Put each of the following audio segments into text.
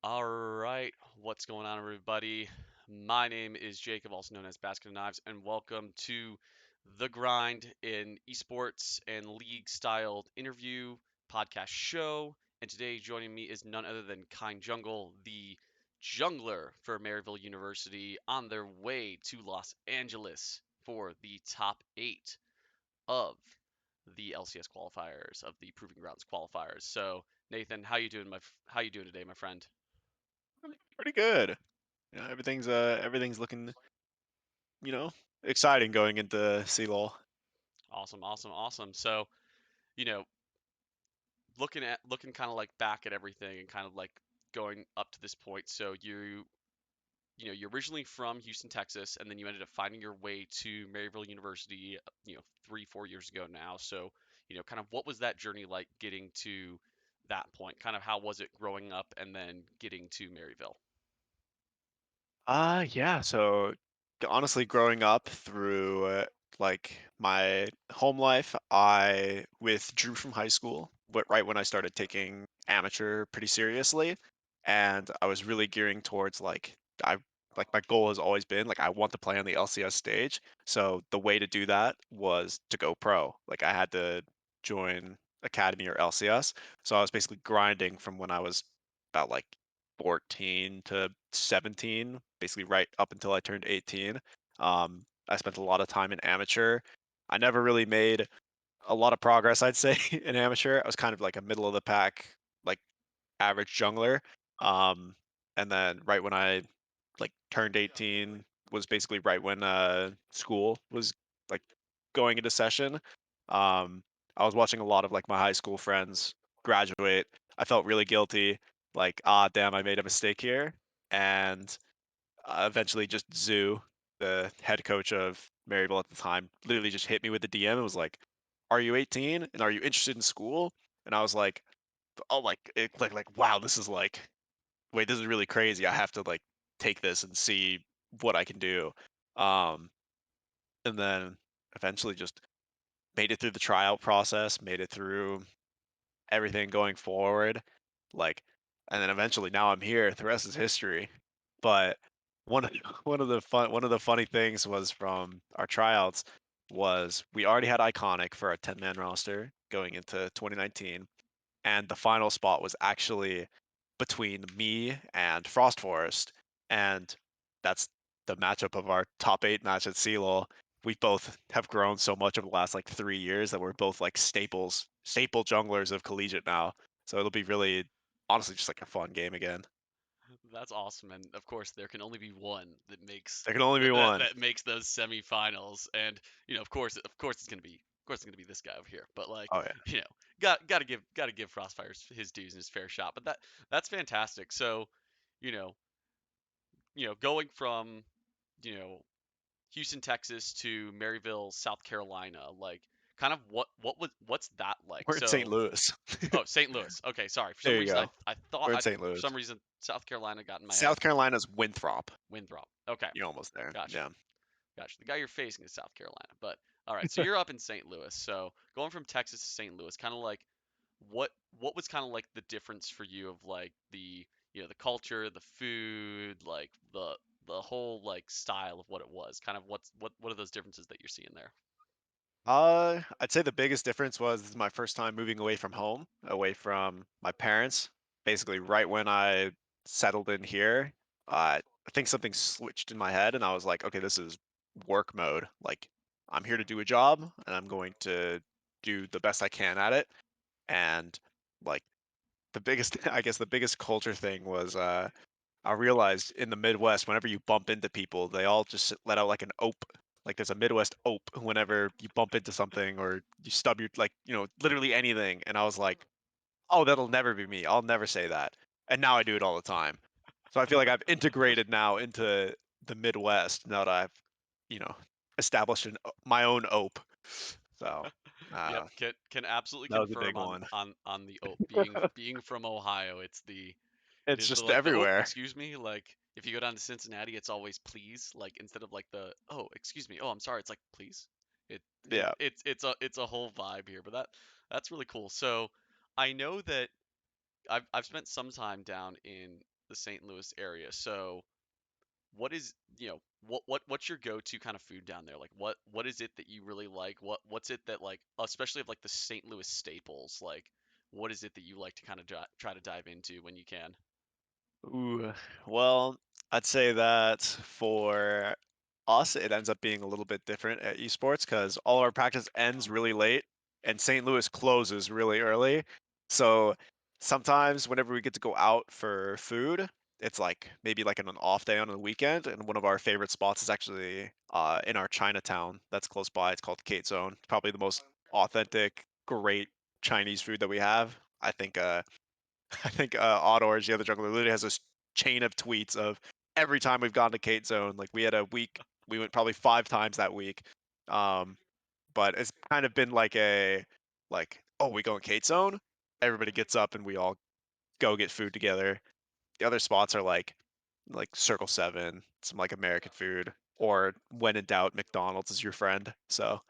All right, what's going on, everybody? My name is Jacob, also known as Basket of Knives, and welcome to The Grind, in esports and league styled interview podcast show. And today, joining me is none other than Kind Jungle, the jungler for Maryville University, on their way to Los Angeles for the top 8 of the LCS qualifiers, of the Proving Grounds qualifiers. So, Nathan, how you doing today, my friend? Pretty good. Everything's looking, you know, exciting going into CLoL. Awesome, awesome, awesome. So, you know, looking kind of like back at everything and kind of like going up to this point. So you're originally from Houston, Texas, and then you ended up finding your way to Maryville University, 3, 4 years ago now. So, kind of what was that journey like getting to that point? Kind of how was it growing up and then getting to Maryville? Yeah, so honestly growing up through like my home life, I withdrew from high school, but right when I started taking amateur pretty seriously, and I was really gearing towards I my goal has always been like I want to play on the LCS stage. So the way to do that was to go pro. Like I had to join academy or LCS. So I was basically grinding from when I was about like 14 to 17, basically right up until I turned 18. I spent a lot of time in amateur. I never really made a lot of progress, I'd say, in amateur. I was kind of like a middle of the pack, like average jungler. Um, and then right when I like turned 18 was basically right when school was like going into session. Um, I was watching a lot of like my high school friends graduate. I felt really guilty, like damn, I made a mistake here. And eventually, just Zoo, the head coach of Maryville at the time, literally just hit me with the DM and was like, "Are you 18 and are you interested in school?" And I was like, "Oh, wow, this is like, wait, this is really crazy. I have to like take this and see what I can do." Um, and then eventually just made it through the tryout process, made it through everything going forward, like, and then eventually now I'm here. The rest is history. But one of one of the funny things was from our tryouts was we already had Iconic for our 10-man roster going into 2019, and the final spot was actually between me and Frost Forest, and that's the matchup of our top 8 match at CLoL. We both have grown so much over the last like 3 years that we're both like staple junglers of Collegiate now. So it'll be really, honestly, just like a fun game again. That's awesome, and of course, there can only be one that makes There can only be one. that makes those semifinals. And of course, it's gonna be this guy over here. But like, Oh yeah. you know, gotta give Frostfire his dues and his fair shot. But that's fantastic. So, you know, going from you know Houston, Texas to Maryville, South Carolina, like, kind of what's that like? We're in St. So, Louis. oh, St. Louis. Okay, sorry. For some There you reason, go. We're in St. for Louis. some reason South Carolina got in my head. South Carolina's Winthrop. Winthrop. Okay, You're almost there. gotcha, Yeah. gotcha. The guy you're facing is South Carolina, but all right. So you're up in St. Louis. So going from Texas to St. Louis, kind of like what what was kind of like the difference for you of like the culture, the food, like the whole like style of what it was. Kind of what are those differences that you're seeing there? I'd say the biggest difference was this is my first time moving away from home, away from my parents. Basically, right when I settled in here, I think something switched in my head, and I was like, okay, this is work mode. Like, I'm here to do a job, and I'm going to do the best I can at it. And like the biggest, I guess, the biggest culture thing was I realized in the Midwest, whenever you bump into people, they all just let out like an ope. Like there's a Midwest ope whenever you bump into something or you stub your like, literally anything. And I was like, oh, that'll never be me. I'll never say that. And now I do it all the time. So I feel like I've integrated now into the Midwest now that I've, you know, established my own ope. So Yep, uh, can absolutely that was a confirm big on one. the ope. Being from Ohio, it It's is the just like the oh, everywhere. excuse me. Like if you go down to Cincinnati, it's always please. Like instead of like the oh, excuse me. Oh, I'm sorry. It's like please. It, Yeah. it's a whole vibe here, but that's really cool. So I know that I've spent some time down in the St. Louis area. So what is what's your go-to kind of food down there? Like what is it that you really like? What's it that like especially of like the St. Louis staples? Like what is it that you like to kind of try to dive into when you can? Ooh, well, I'd say that for us, it ends up being a little bit different at esports because all our practice ends really late and St. Louis closes really early. So sometimes whenever we get to go out for food, it's like maybe like on an off day on a weekend. And one of our favorite spots is actually in our Chinatown that's close by. It's called Kate Zone. It's probably the most authentic, great Chinese food that we have. I think Otto or the other jungler literally has this chain of tweets of every time we've gone to Kate Zone. Like we had a week, we went probably 5 times that week. Um, but it's kind of been like oh, we going Kate Zone? Everybody gets up and we all go get food together. The other spots are like Circle Seven, some like American food, or when in doubt, McDonald's is your friend. So,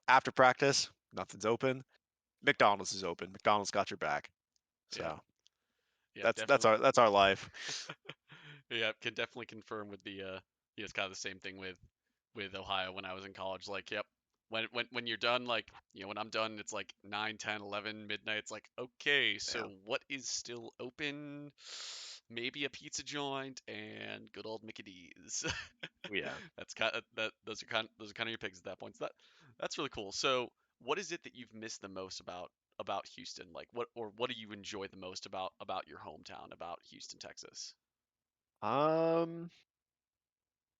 after practice, nothing's open. McDonald's is open. McDonald's got your back. Yeah. So Yeah, that's our life. yeah, can definitely confirm with the yeah, it's kind of the same thing with Ohio when I was in college. Like, yep. When you're done, like, when I'm done, it's like 9, 10, 11 midnight. It's like, okay, Yeah. so what is still open? Maybe a pizza joint and good old Mickey D's. Yeah. That's kind of that those are kind of your picks at that point. So that's really cool. So, what is it that you've missed the most about Houston? Like, what do you enjoy the most about your hometown, about Houston, Texas? Um,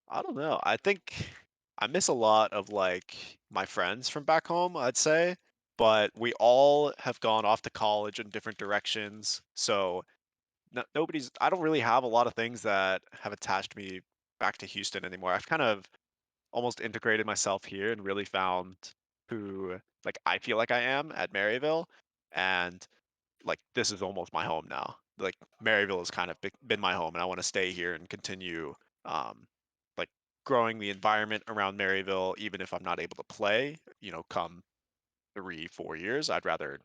I don't know. I think I miss a lot of like my friends from back home, I'd say, but we all have gone off to college in different directions. So no, I don't really have a lot of things that have attached me back to Houston anymore. I've kind of almost integrated myself here and really found who like I feel like I am at Maryville. And like this is almost my home now. Like Maryville has kind of been my home, and I want to stay here and continue, um, like growing the environment around Maryville, even if I'm not able to play. Come 3, 4 years, I'd rather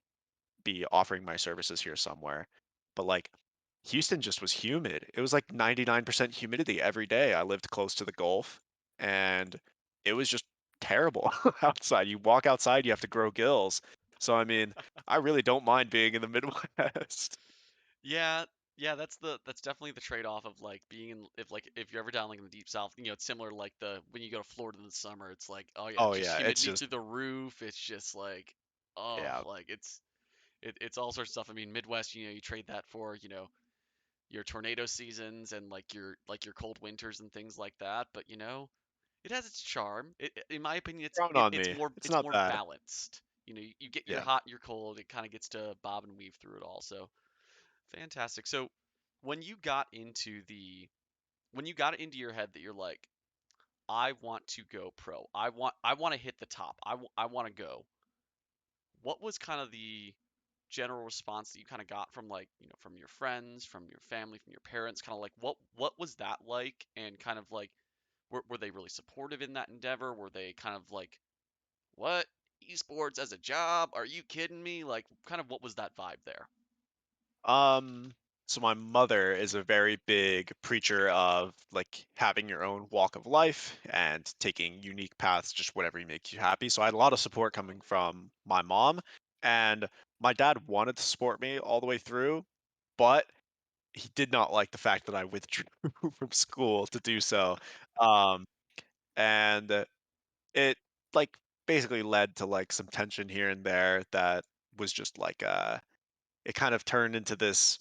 be offering my services here somewhere. But like Houston just was humid. It was like 99% humidity every day. I lived close to the Gulf, and it was just terrible outside. You walk outside, you have to grow gills. So I mean, I really don't mind being in the Midwest. Yeah, yeah, that's definitely the trade-off of like being in if you're ever down like in the deep south, it's similar to like the when you go to Florida in the summer, it's like, oh yeah, Oh just yeah, it's humidity just through the roof. It's just like, oh, yeah. like it's all sorts of stuff. I mean, Midwest, you trade that for, your tornado seasons and like your cold winters and things like that, but it has its charm. In my opinion, Frown it, on it's me. more It's it's not more bad. balanced. You get your Yeah. hot, your cold. It kind of gets to bob and weave through it all. So fantastic. So when you got into the when you got it into your head that you're like, I want to go pro. I want to hit the top. I want to go. What was kind of the general response that you kind of got from like, from your friends, from your family, from your parents, kind of like what was that like and kind of like were they really supportive in that endeavor? Were they kind of like, "What? Esports as a job? Are you kidding me?" Like kind of what was that vibe there? Um, so my mother is a very big preacher of like having your own walk of life and taking unique paths, just whatever makes you happy. So I had a lot of support coming from my mom, and my dad wanted to support me all the way through, but he did not like the fact that I withdrew from school to do so. Um, and it like basically led to like some tension here and there that was just like it kind of turned into this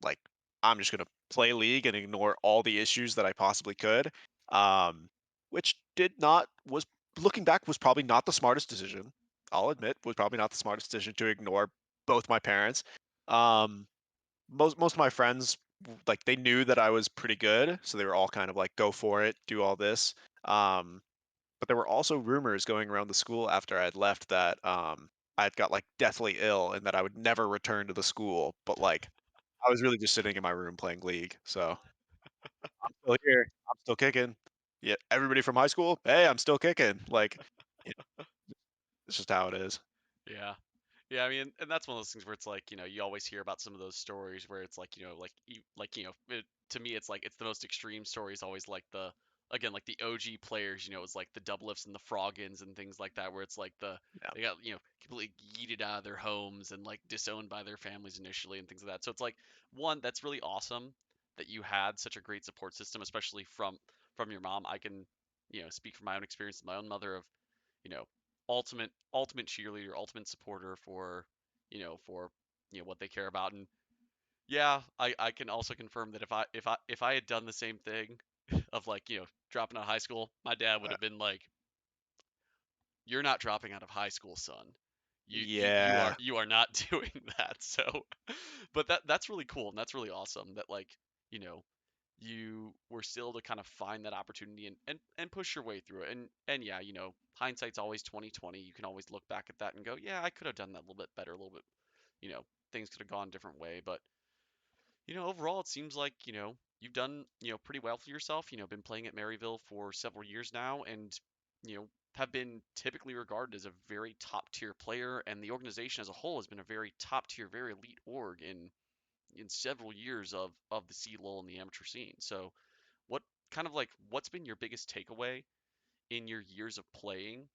like I'm just gonna play League and ignore all the issues that I possibly could. Um, which did not was looking back was probably not the smartest decision. I'll admit was probably not the smartest decision to ignore both my parents. Um, most of my friends like they knew that I was pretty good, so they were all kind of like go for it, do all this. Um, but there were also rumors going around the school after I had left that I had got like deathly ill and that I would never return to the school. But like I was really just sitting in my room playing League. So I'm still here. I'm still kicking. Yeah, everybody from high school, hey, I'm still kicking. Like, you know, it's just how it is. Yeah. Yeah, I mean, and that's one of those things where it's like, you always hear about some of those stories where it's like, to me, it's like it's the most extreme stories. Always like again, like the OG players. It's like the doublefts and the frogins and things like that, where it's like Yeah. they got completely yeeted out of their homes and like disowned by their families initially and things like that. So it's like one that's really awesome that you had such a great support system, especially from your mom. I can speak from my own experience, my own mother of you know, ultimate cheerleader, ultimate supporter for what they care about. And yeah, I can also confirm that if I had done the same thing of like, dropping out of high school, my dad would Uh, have been like, "You're not dropping out of high school, son. You are yeah. you are not doing that." So, but that's really cool and that's really awesome that like, you know, you were still to kind of find that opportunity and push your way through it. And yeah, hindsight's always 2020. You can always look back at that and go, yeah, I could have done that a little bit better, a little bit, you know, things could have gone a different way. But, overall it seems like, you've done, pretty well for yourself, been playing at Maryville for several years now and, have been typically regarded as a very top tier player, and the organization as a whole has been a very top tier, very elite org in several years of the CLoL and the amateur scene. So what what's been your biggest takeaway in your years of playing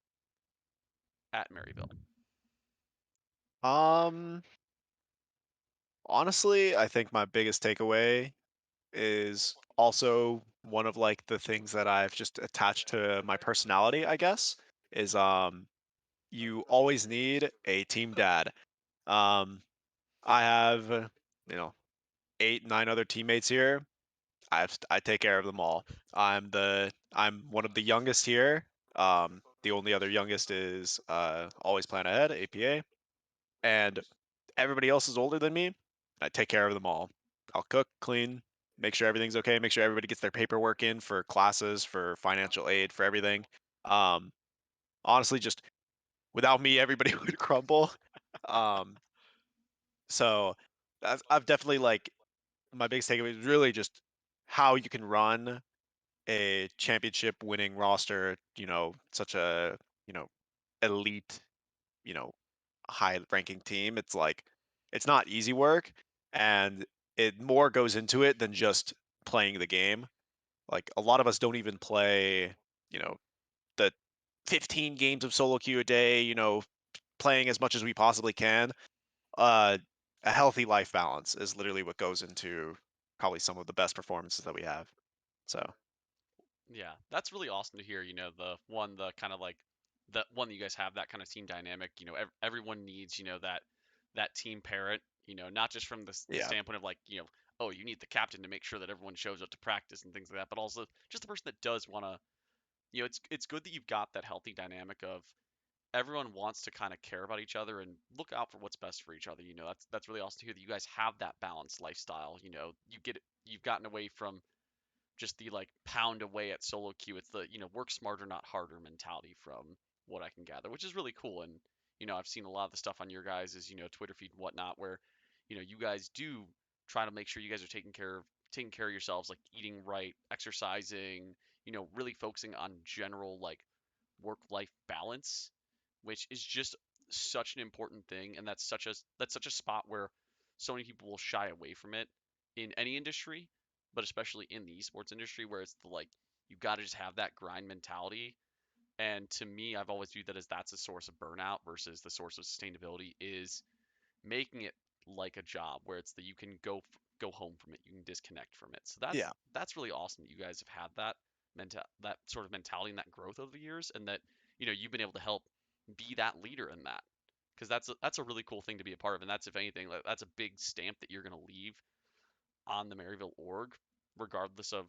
at Maryville? Um, Honestly, I think my biggest takeaway is also one of like the things that I've just attached to my personality, I guess, is you always need a team dad. Um, I have, you know, 8, 9 other teammates here. I take care of them all. I'm one of the youngest here. The only other youngest is always plan ahead, APA, and everybody else is older than me. I take care of them all. I'll cook, clean, make sure everything's okay, make sure everybody gets their paperwork in for classes, for financial aid, for everything. Um, Honestly, just without me, everybody would crumble. Um, so I've definitely like my biggest takeaway is really just how you can run a championship winning roster, such a, you know, elite, you know, high ranking team. It's like it's not easy work and it more goes into it than just playing the game. Like a lot of us don't even play, you know, the 15 games of solo queue a day, playing as much as we possibly can. Uh a healthy life balance is literally what goes into probably some of the best performances that we have. So, Yeah, that's really awesome to hear. The kind of like the one that you guys have that kind of team dynamic. Everyone needs that team parent. Not just from the yeah. standpoint of like oh, you need the captain to make sure that everyone shows up to practice and things like that, but also just the person that does want to. It's good that you've got that healthy dynamic of everyone wants to kind of care about each other and look out for what's best for each other. That's really awesome to hear that you guys have that balanced lifestyle. You've gotten away from just the like pound away at solo queue. It's the work smarter, not harder mentality from what I can gather, which is really cool. And I've seen a lot of the stuff on your guys' Twitter feed and whatnot, where you guys do try to make sure you guys are taking care of yourselves, like eating right, exercising, really focusing on general like work life balance, which is just such an important thing. And that's such a spot where so many people will shy away from it in any industry, but especially in the esports industry, where it's the like you got to just have that grind mentality. And to me, I've always viewed that as that's a source of burnout versus the source of sustainability is making it like a job where it's that you can go home from it, you can disconnect from it. So that's Yeah. that's really awesome that you guys have had that sort of mentality and that growth over the years, and that you've been able to help be that leader in that, because that's a really cool thing to be a part of. And that's, if anything, that's a big stamp that you're going to leave on the Maryville org, regardless of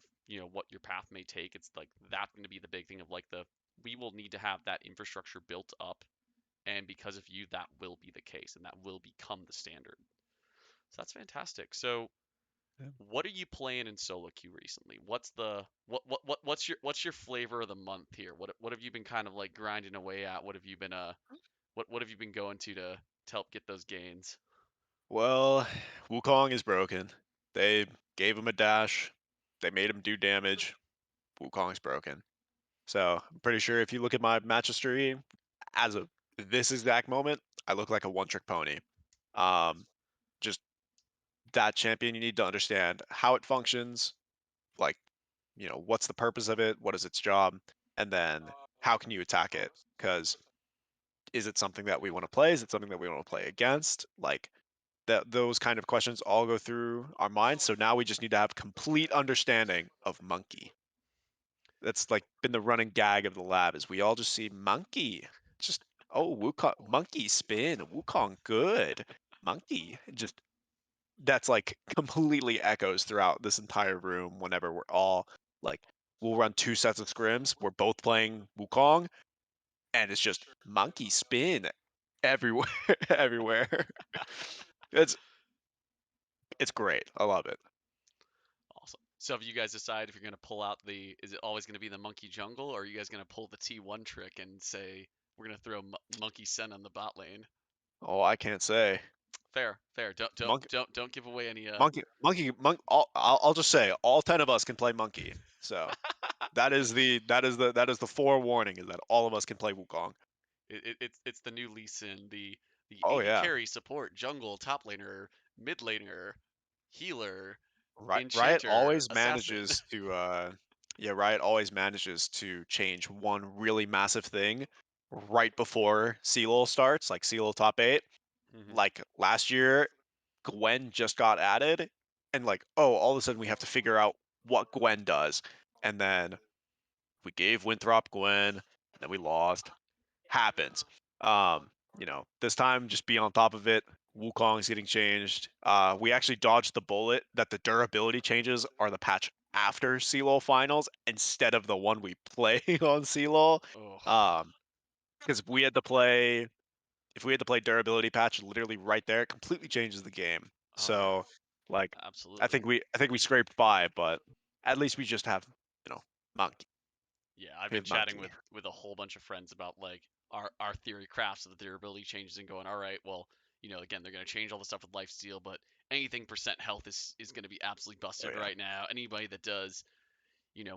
what your path may take. It's like that's going to be the big thing of like the we will need to have that infrastructure built up, and because of you, that will be the case, and that will become the standard. So that's fantastic. So Yeah. what are you playing in solo queue recently? What's your flavor of the month here? What have you been kind of like grinding away at? What have you been going to help get those gains? Well, Wukong is broken. They gave him a dash. They made him do damage. Wukong's broken. So I'm pretty sure if you look at my match history as of this exact moment, I look like a one-trick pony. Um, just that champion, you need to understand how it functions, like, what's the purpose of it, what is its job, and then how can you attack it? Because is it something that we want to play? Is it something that we want to play against? Like that, those kind of questions all go through our minds. So now we just need to have complete understanding of monkey. That's like been the running gag of the lab is we all just see monkey. Just oh Wukong monkey spin, Wukong good. Monkey. Just that's like completely echoes throughout this entire room whenever we're all like we'll run two sets of scrims. We're both playing Wukong and it's just monkey spin everywhere everywhere. It's it's great. I love it. Awesome. So have you guys decided if you're gonna pull out is it always gonna be the monkey jungle, or are you guys gonna pull the T1 trick and say we're gonna throw monkey sen on the bot lane? Oh, I can't say. Fair, fair. Monkey Don't give away any. I'll just say all 10 of us can play monkey. So that is the forewarning is that all of us can play Wukong. It's the new Lee Sin, the Oh AD yeah. carry, support, jungle, top laner, mid laner, healer, Riot enchanter, always assassin. manages to yeah, Riot always manages to change one really massive thing right before CLoL starts, like CLoL top 8. Hmm. Like last year, Gwen just got added and like, oh, all of a sudden we have to figure out what Gwen does. And then we gave Winthrop Gwen, and then we lost. Happens. This time just be on top of it. Wukong is getting changed. We actually dodged the bullet that the durability changes are the patch after CLoL finals instead of the one we play on CLoL. Oh, Um, because if we had to play durability patch literally right there, it completely changes the game. oh yeah, So, like, I absolutely. think we I think we scraped by, but at least we just have, you know, monkey. Yeah, I've We been have chatting monkey. with a whole bunch of friends about like our theory crafts of the durability changes and going, all right, well, again, they're gonna change all the stuff with lifesteal, but anything percent health is gonna be absolutely Oh busted yeah. right now. Anybody that does,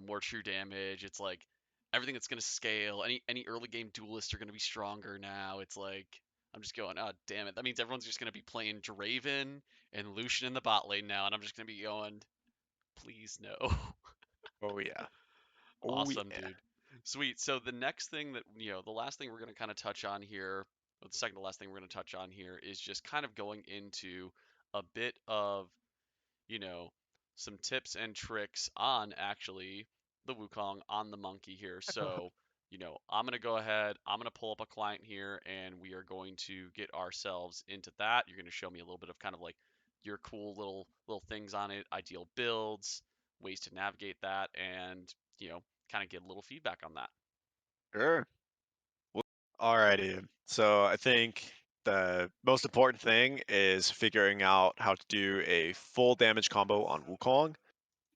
more true damage, it's like everything that's gonna scale. Any early game duelists are gonna be stronger now. It's like I'm just going, oh damn it. That means everyone's just gonna be playing Draven and Lucian in the bot lane now, and I'm just gonna be going, please no. Oh yeah. Oh Awesome, yeah. dude. Sweet. So the next thing that, the last thing we're going to kind of touch on here, or the second to last thing we're going to touch on here is just kind of going into a bit of, you know, some tips and tricks on actually the Wukong on the monkey here. So, I'm going to go ahead, I'm going to pull up a client here and we are going to get ourselves into that. You're going to show me a little bit of kind of like your cool little things on it, ideal builds, ways to navigate that, and, kind of get a little feedback on that. Sure. Alrighty. So I think the most important thing is figuring out how to do a full damage combo on Wukong.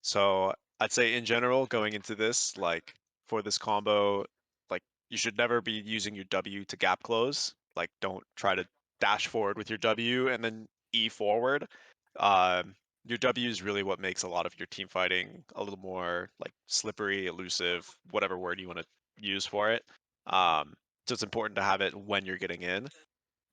So I'd say in general, going into this, like for this combo, like you should never be using your W to gap close. Like don't try to dash forward with your W and then E forward. Your W is really what makes a lot of your team fighting a little more like slippery, elusive, whatever word you want to use for it. Um, so it's important to have it when you're getting in.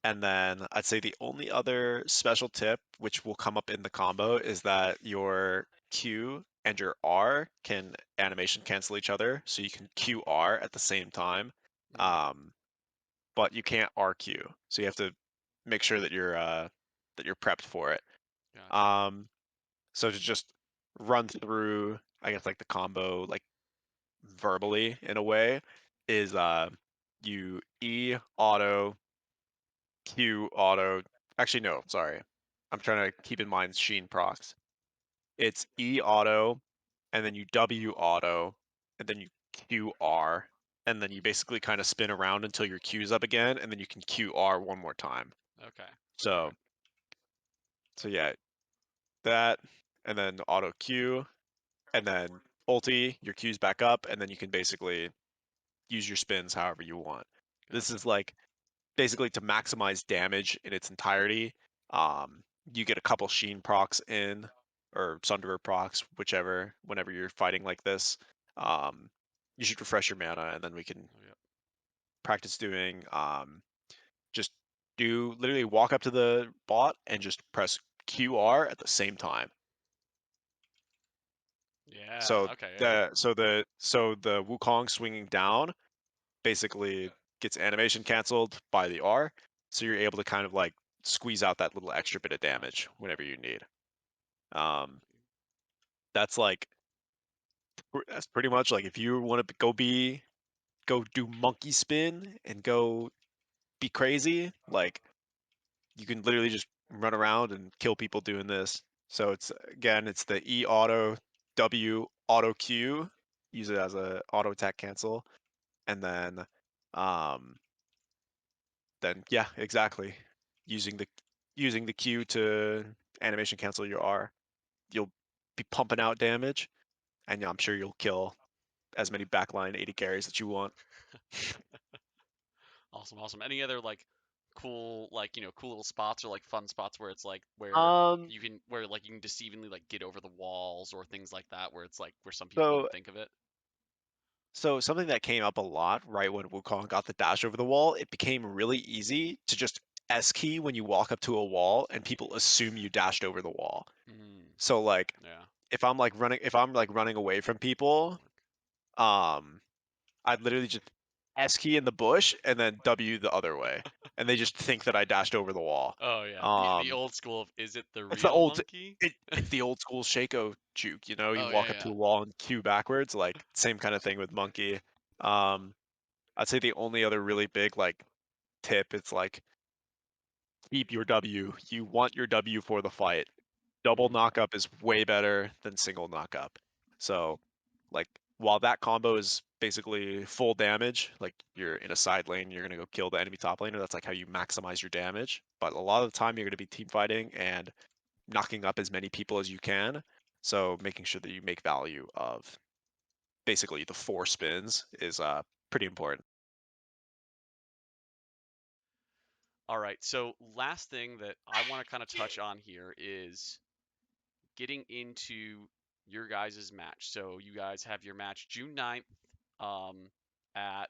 And then I'd say the only other special tip, which will come up in the combo, is that your Q and your R can animation cancel each other. So you can QR at the same time, Mm, um, but you can't RQ. So you have to make sure that you're prepped for it. gotcha. Um, so to just run through, I guess like the combo like verbally in a way is you E auto Q auto. Actually, no, sorry. I'm trying to keep in mind Sheen procs. It's E auto, and then you W auto, and then you Q R, and then you basically kind of spin around until your Q's up again, and then you can Q R one more time. Okay. So, Okay. so yeah, that, and then auto Q, and then ulti, your Q's back up, and then you can basically use your spins however you want. This Gotcha. is like basically to maximize damage in its entirety. Um, you get a couple Sheen procs in, or Sunderer procs, whichever, whenever you're fighting like this. Um, you should refresh your mana, and then we can Oh, yep. practice doing just do literally walk up to the bot and just press QR at the same time. Yeah. So Okay. Yeah. the Wukong swinging down basically gets animation canceled by the R, so you're able to kind of like squeeze out that little extra bit of damage whenever you need. Um, that's like that's pretty much like if you want to go do monkey spin and go be crazy, like you can literally just run around and kill people doing this. So it's again, it's the E auto W auto Q, use it as a auto attack cancel, and um then yeah, exactly. Using the using the Q to animation cancel your R, you'll be pumping out damage, and I'm sure you'll kill as many backline 80 carries that you want. Awesome. Awesome. Any other like cool like cool little spots or like fun spots where it's like where Um, you can deceivingly like get over the walls or things like that where it's like where some people so wouldn't think of it. so something that came up a lot right when Wukong got the dash over the wall, it became really easy to just S key when you walk up to a wall and people assume you dashed over the wall. Mm, So like yeah. if I'm like running away from people, Work. um I'd literally just S key in the bush and then W the other way. And they just think that I dashed over the wall. Oh yeah. The Um old school of is it the it's the real old monkey? it's the old school Shaco juke, you know, you Oh walk yeah, up to yeah. a wall and Q backwards, like same kind of thing with Monkey. Um I'd say the only other really big like tip, it's like keep your W. You want your W for the fight. Double Mm, knockup is way better than single knockup. So, like, while that combo is basically full damage, like you're in a side lane, you're gonna go kill the enemy top laner. That's like how you maximize your damage. But a lot of the time, you're gonna be team fighting and knocking up as many people as you can. So, making sure that you make value of basically the 4 spins is pretty important. all right. So last thing that I want to kind of touch on here is getting into your guys' match. So you guys have your match June 9th um, at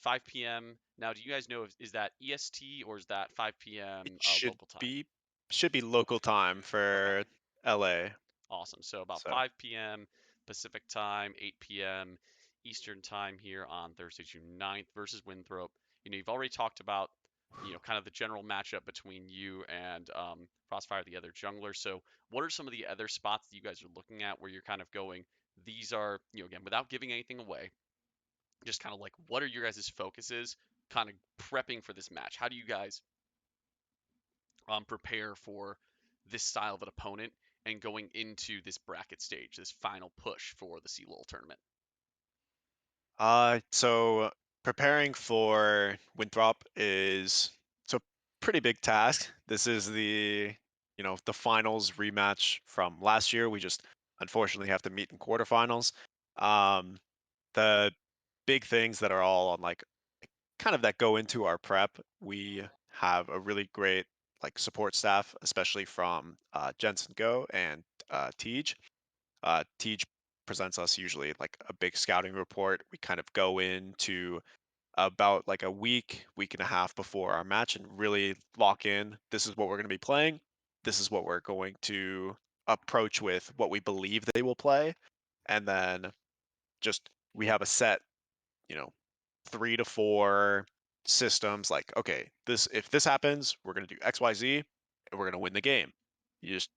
5 p.m. Now, do you guys know if is that EST or is that 5 It p.m. Local time? should be local time Okay. for LA. Awesome. So about So 5 p.m. Pacific time, 8 p.m. Eastern time here on Thursday, June 9th versus Winthrop. You've already talked about, kind of the general matchup between you and Crossfire, the other jungler. So what are some of the other spots that you guys are looking at where you're kind of going, these are, again, without giving anything away, just kind of like what are your guys' focuses kind of prepping for this match? How do you guys prepare for this style of an opponent and going into this bracket stage, this final push for the CLoL tournament. so preparing for Winthrop is it's a pretty big task. This is the finals rematch from last year. We just unfortunately have to meet in quarterfinals. Um, the big things that are all on like kind of that go into our prep. We have a really great like support staff, especially from Jensen Go and Tej. Tej presents us usually like a big scouting report. We kind of go into about like a week and a half before our match and really lock in. This is what we're going to be playing. This is what we're going to approach with what we believe they will play. And then just we have a set, you know, 3 to 4 systems. Like, okay, this if this happens, we're going to do XYZ and we're going to win the game. You just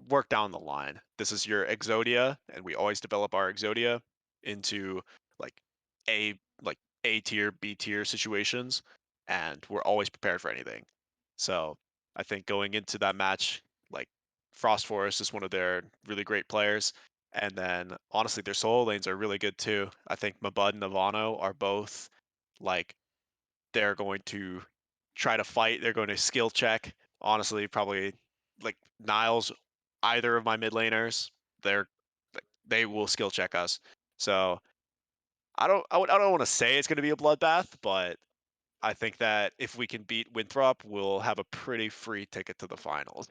work down the line. This is your Exodia, and we always develop our Exodia into like A like A tier, B tier situations, and we're always prepared for anything. So I think going into that match, like Frost Forest is one of their really great players. And then honestly, their solo lanes are really good too. I think Mabud and Navano are both like they're going to try to fight. They're going to skill check. Honestly, probably like Niles, either of my mid laners, they're they will skill check us. So I don't want to say it's going to be a bloodbath, but I think that if we can beat Winthrop, we'll have a pretty free ticket to the finals.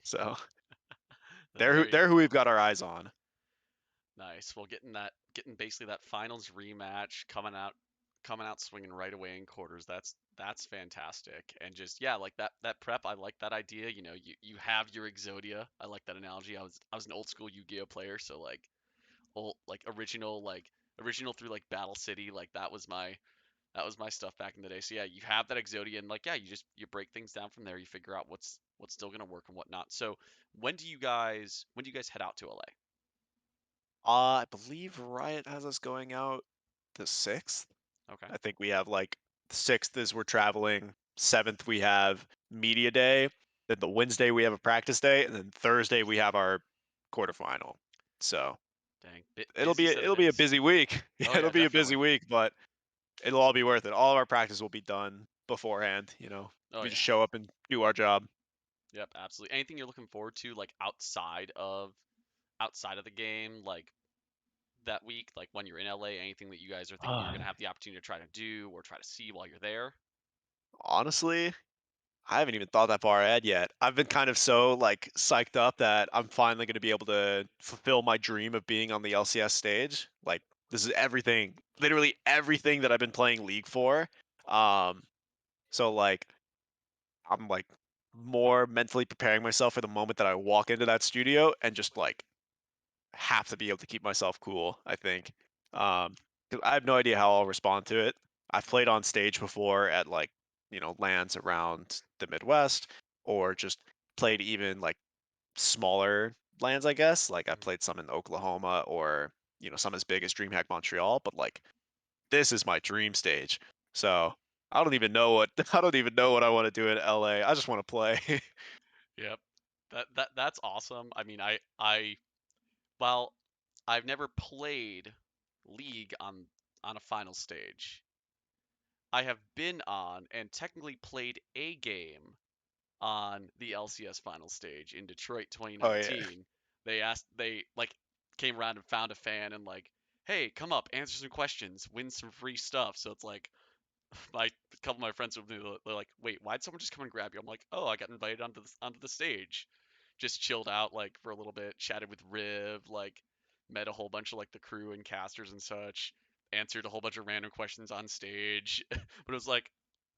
So Very they're who we've cool. got our eyes on. Nice. Well, getting basically that finals rematch coming out. coming out swinging right away in quarters. That's fantastic. And just yeah, like that prep. I like that idea. You know, you have your Exodia. I like that analogy. I was an old school Yu-Gi-Oh player, so like old like original through like Battle City. Like that was my stuff back in the day. So yeah, you have that Exodia, and like yeah, you break things down from there. You figure out what's still gonna work and whatnot. So when do you guys head out to LA? I believe Riot has us going out the 6th. Okay, I think we have like the 6th is we're traveling, 7th we have media day, then the Wednesday we have a practice day, and then Thursday we have our quarterfinal. So dang, it'll busy be set of it'll be a days. busy week. Oh Yeah, it'll yeah, be a busy definitely. week, but it'll all be worth it. All of our practice will be done beforehand, Oh We yeah. just show up and do our job. Yep, absolutely. Anything you're looking forward to, like outside of the game, like that week, like when you're in LA, anything that you guys are thinking you're gonna have the opportunity to try to do or try to see while you're there? Honestly, I haven't even thought that far ahead yet. I've been kind of so like psyched up that I'm finally going to be able to fulfill my dream of being on the LCS stage. Like this is everything, literally everything that I've been playing League for. Um, so like I'm like more mentally preparing myself for the moment that I walk into that studio and just like have to be able to keep myself cool, I think. 'Cause I have no idea how I'll respond to it. I've played on stage before at like, lands around the Midwest or just played even like smaller lands, I guess. Like I Mhm. played some in Oklahoma or, some as big as DreamHack Montreal, but like this is my dream stage. So I don't even know what I don't even know what I want to do in LA. I just want to play. Yep. That's awesome. I mean, well, I've never played League on a final stage. I have been on and technically played a game on the LCS final stage in Detroit Oh yeah. 2019. They like came around and found a fan and like, hey, come up, answer some questions, win some free stuff. So it's like my a couple of my friends with me, they're like, wait, why'd someone just come and grab you? I'm like, oh, I got invited onto the stage. Just chilled out like for a little bit, chatted with Riv, like met a whole bunch of like the crew and casters and such, answered a whole bunch of random questions on stage. But it was like,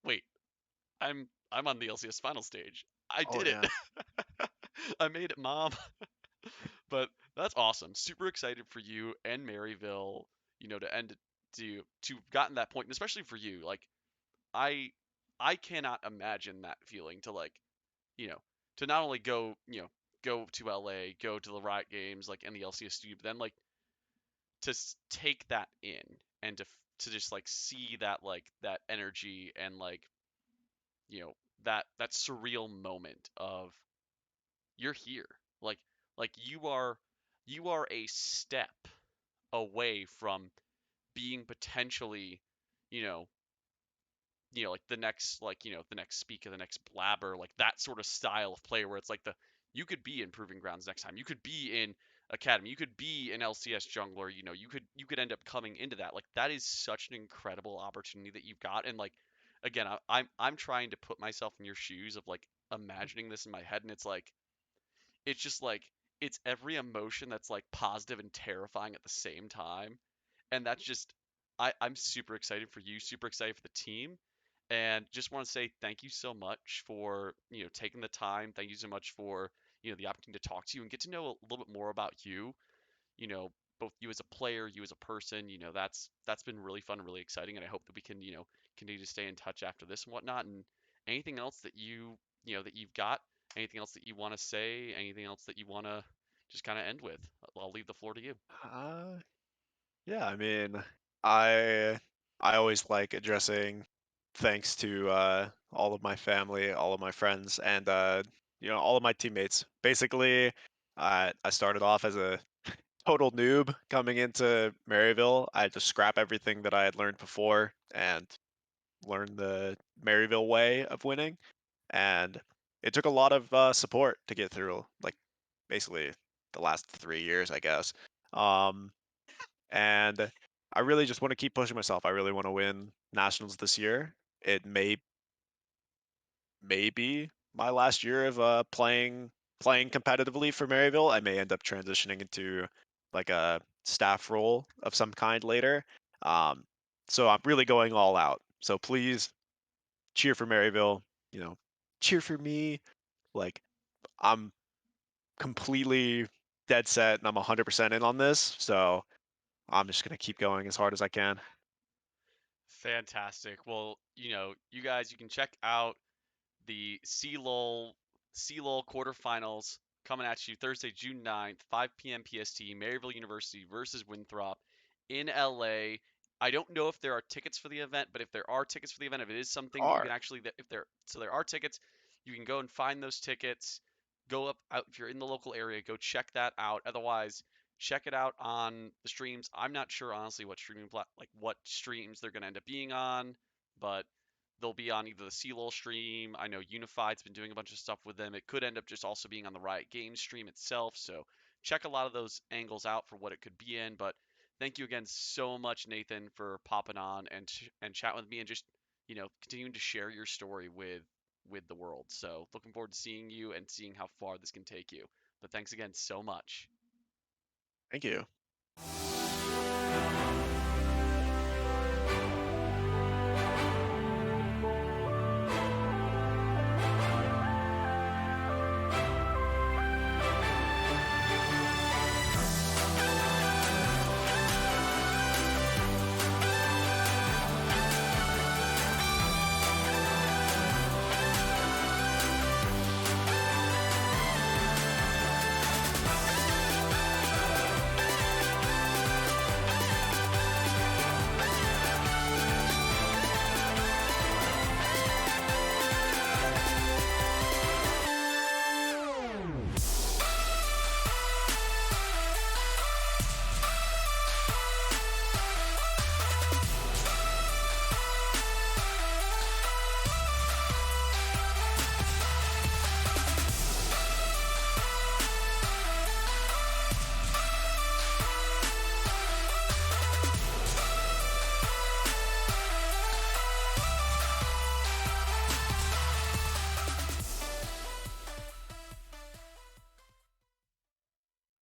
wait, I'm on the LCS final stage. I Oh did it. yeah. I made it, mom. But that's awesome. Super excited for you and Maryville, to end to gotten that point, and especially for you. Like I I cannot imagine that feeling to like, you know, to not only go to LA, go to the Riot Games like in the LCS studio, but then like to take that in and to just like see that like that energy and like, you know, that surreal moment of you're here. Like you are a step away from being potentially, you know, like the next speaker, the next blabber, like that sort of style of player where it's like you could be in Proving Grounds next time. You could be in Academy. You could be an LCS jungler. You could end up coming into that. Like that is such an incredible opportunity that you've got. And like again, I'm trying to put myself in your shoes of like imagining this in my head, and it's just like it's every emotion that's like positive and terrifying at the same time. And that's just I'm super excited for you, super excited for the team, and just want to say thank you so much for taking the time. Thank you so much for the opportunity to talk to you and get to know a little bit more about you. You know, both you as a player, you as a person. That's been really fun, and really exciting, and I hope that we can continue to stay in touch after this and whatnot. And anything else that that you've got, anything else that you want to say, anything else that you want to just kind of end with, I'll leave the floor to you. Uh, Yeah, I mean, I I always like addressing thanks to all of my family, all of my friends, and all of my teammates. Basically, I started off as a total noob coming into Maryville. I had to scrap everything that I had learned before and learn the Maryville way of winning. And it took a lot of support to get through, like basically the last 3 years, I guess. Um, and I really just want to keep pushing myself. I really want to win nationals this year. It may be my last year of playing competitively for Maryville. I may end up transitioning into like a staff role of some kind later. Um, So I'm really going all out. So please cheer for Maryville, you know, cheer for me. Like I'm completely dead set and I'm 100% in on this. So I'm just going to keep going as hard as I can. Fantastic. Well, you guys, you can check out the CLoL quarterfinals coming at you Thursday, June 9th, 5 p.m. PST, Maryville University versus Winthrop in LA. I don't know if there are tickets for the event, but if there are tickets for the event, if it is something that you Are can actually, if there, so there are tickets, you can go and find those tickets. Go up out if you're in the local area, go check that out. Otherwise, check it out on the streams. I'm not sure honestly what what streams they're gonna end up being on, but they'll be on either the CLoL stream. I know Unified's been doing a bunch of stuff with them. It could end up just also being on the Riot Games stream itself. So check a lot of those angles out for what it could be in. But thank you again so much, Nathan, for popping on and chatting with me and just continuing to share your story with the world. So looking forward to seeing you and seeing how far this can take you. But thanks again so much. Thank you.